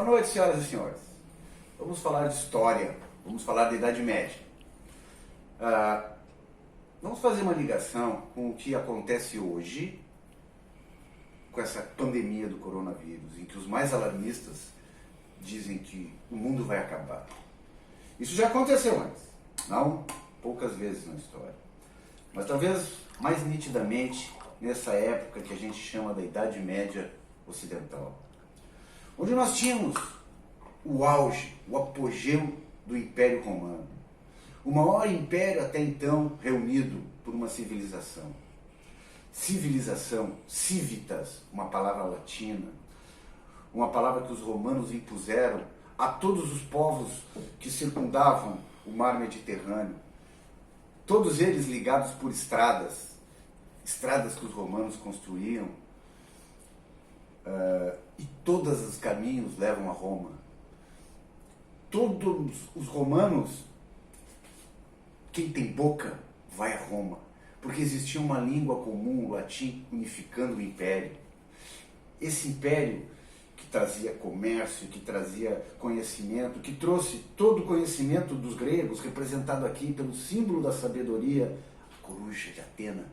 Boa noite, senhoras e senhores. Vamos falar de história, vamos falar da Idade Média. Vamos fazer uma ligação com o que acontece hoje, com essa pandemia do coronavírus, em que os mais alarmistas dizem que o mundo vai acabar. Isso já aconteceu antes, não poucas vezes na história, mas talvez mais nitidamente nessa época que a gente chama da Idade Média Ocidental, onde nós tínhamos o auge, o apogeu do Império Romano, o maior império até então reunido por uma civilização. Civilização, civitas, uma palavra latina, uma palavra que os romanos impuseram a todos os povos que circundavam o mar Mediterrâneo, todos eles ligados por estradas que os romanos construíam, e todos os caminhos levam a Roma. Todos os romanos, quem tem boca, vai a Roma, porque existia uma língua comum, o latim, unificando o império. Esse império que trazia comércio, que trazia conhecimento, que trouxe todo o conhecimento dos gregos, representado aqui pelo símbolo da sabedoria, a coruja de Atena.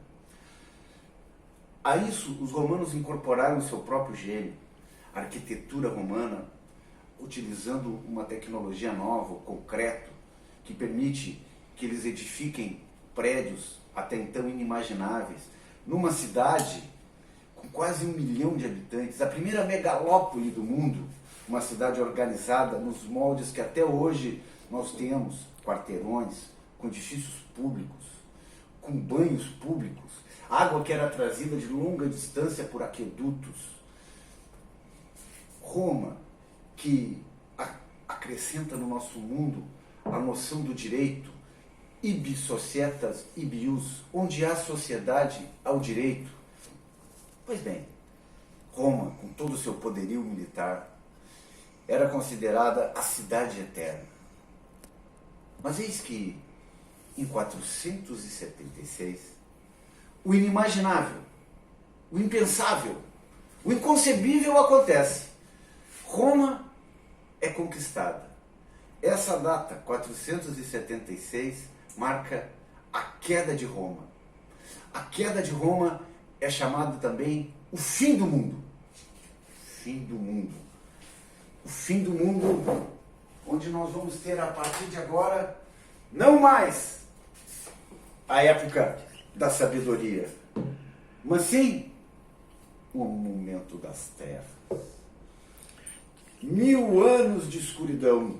A isso, os romanos incorporaram o seu próprio gênio, a arquitetura romana, utilizando uma tecnologia nova, o concreto, que permite que eles edifiquem prédios até então inimagináveis, numa cidade com quase 1 milhão de habitantes, a primeira megalópole do mundo, uma cidade organizada nos moldes que até hoje nós temos, quarteirões, com edifícios públicos, com banhos públicos, água que era trazida de longa distância por aquedutos. Roma, que acrescenta no nosso mundo a noção do direito, ibi societas ibius, onde há sociedade, há o direito. Pois bem, Roma, com todo o seu poderio militar, era considerada a cidade eterna. Mas eis que, em 476, o inimaginável, o impensável, o inconcebível acontece. Roma é conquistada. Essa data, 476, marca a queda de Roma. A queda de Roma é chamada também o fim do mundo. Fim do mundo. O fim do mundo, onde nós vamos ter a partir de agora, não mais a época da sabedoria, mas sim o momento das trevas. 1000 anos de escuridão.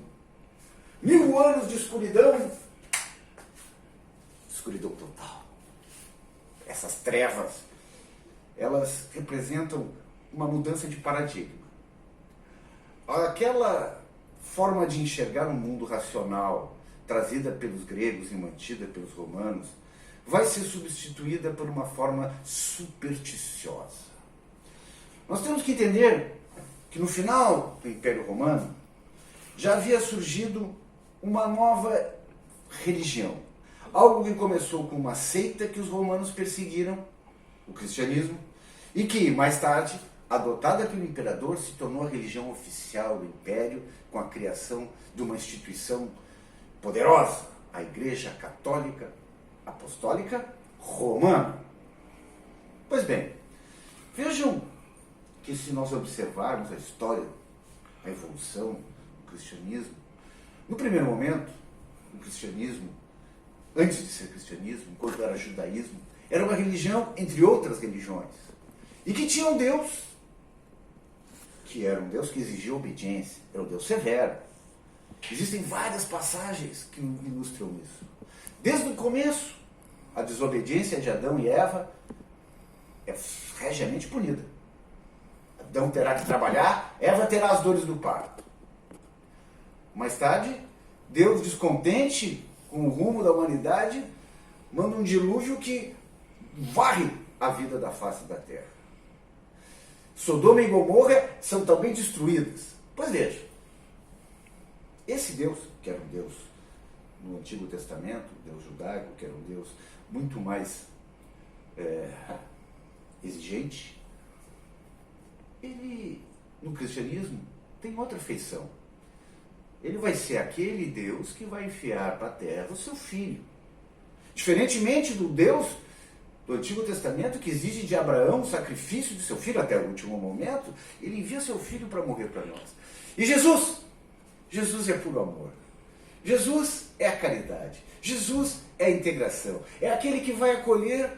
1000 anos de escuridão. Escuridão total. Essas trevas, elas representam uma mudança de paradigma. Aquela forma de enxergar um mundo racional, trazida pelos gregos e mantida pelos romanos, vai ser substituída por uma forma supersticiosa. Nós temos que entender que no final do Império Romano já havia surgido uma nova religião. Algo que começou com uma seita que os romanos perseguiram, o cristianismo, e que, mais tarde, adotada pelo imperador, se tornou a religião oficial do império, com a criação de uma instituição poderosa, a Igreja Católica Apostólica Romana. Pois bem, vejam que se nós observarmos a história, a evolução do cristianismo, no primeiro momento, o cristianismo, antes de ser cristianismo, enquanto era judaísmo, era uma religião entre outras religiões, e que tinha um Deus, que era um Deus que exigia obediência, era um Deus severo. Existem várias passagens que ilustram isso. Desde o começo, a desobediência de Adão e Eva é regiamente punida. Adão terá que trabalhar, Eva terá as dores do parto. Mais tarde, Deus, descontente com o rumo da humanidade, manda um dilúvio que varre a vida da face da terra. Sodoma e Gomorra são também destruídas. Pois veja, esse Deus, que era um Deus no Antigo Testamento, o Deus judaico, que era um Deus muito mais exigente, ele, no cristianismo, tem outra feição. Ele vai ser aquele Deus que vai enviar para a terra o seu filho. Diferentemente do Deus do Antigo Testamento, que exige de Abraão o sacrifício de seu filho até o último momento, ele envia seu filho para morrer para nós. E Jesus é puro amor. Jesus é a caridade. Jesus é a integração. É aquele que vai acolher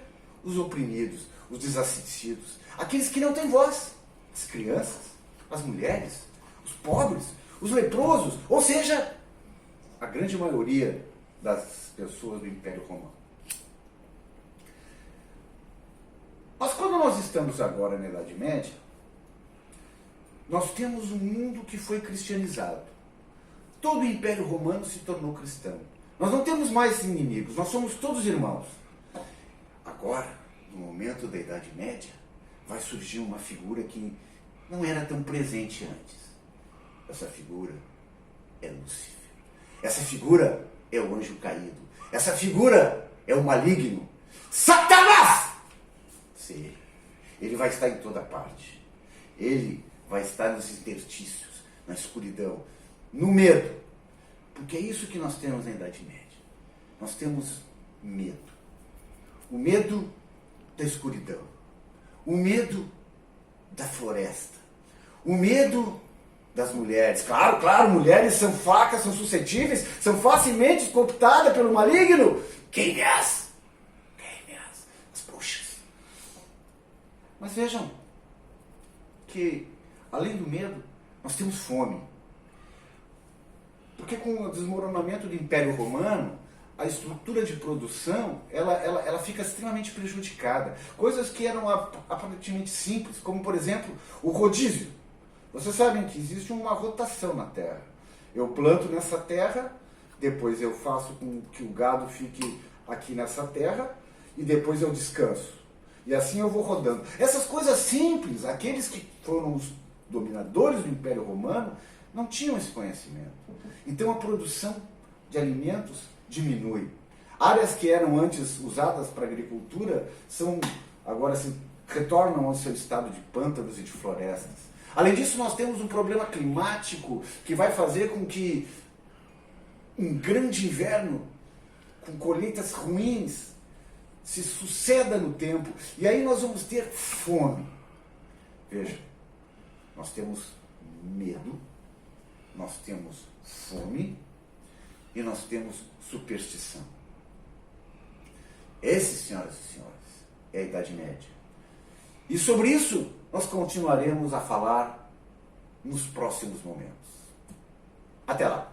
os oprimidos, os desassistidos, aqueles que não têm voz, as crianças, as mulheres, os pobres, os leprosos, ou seja, a grande maioria das pessoas do Império Romano. Mas quando nós estamos agora na Idade Média, nós temos um mundo que foi cristianizado. Todo o Império Romano se tornou cristão. Nós não temos mais inimigos, nós somos todos irmãos. Agora, no momento da Idade Média, vai surgir uma figura que não era tão presente antes. Essa figura é Lúcifer. Essa figura é o anjo caído. Essa figura é o maligno. Satanás! Sim, ele vai estar em toda parte. Ele vai estar nos interstícios, na escuridão, no medo. Porque é isso que nós temos na Idade Média. Nós temos medo. O medo da escuridão. O medo da floresta. O medo das mulheres. Claro, mulheres são fracas, são suscetíveis, são facilmente cooptadas pelo maligno. Quem é as? As bruxas. Mas vejam que, além do medo, nós temos fome. Porque com o desmoronamento do Império Romano, a estrutura de produção ela fica extremamente prejudicada. Coisas que eram aparentemente simples, como, por exemplo, o rodízio. Vocês sabem que existe uma rotação na terra. Eu planto nessa terra, depois eu faço com que o gado fique aqui nessa terra, e depois eu descanso. E assim eu vou rodando. Essas coisas simples, aqueles que foram os dominadores do Império Romano, não tinham esse conhecimento. Então a produção de alimentos diminui. Áreas que eram antes usadas para agricultura agora se retornam ao seu estado de pântanos e de florestas. Além disso, nós temos um problema climático que vai fazer com que um grande inverno, com colheitas ruins, se suceda no tempo. E aí nós vamos ter fome. Veja, nós temos medo, nós temos fome e nós temos superstição. Esse, senhoras e senhores, é a Idade Média. E sobre isso nós continuaremos a falar nos próximos momentos. Até lá!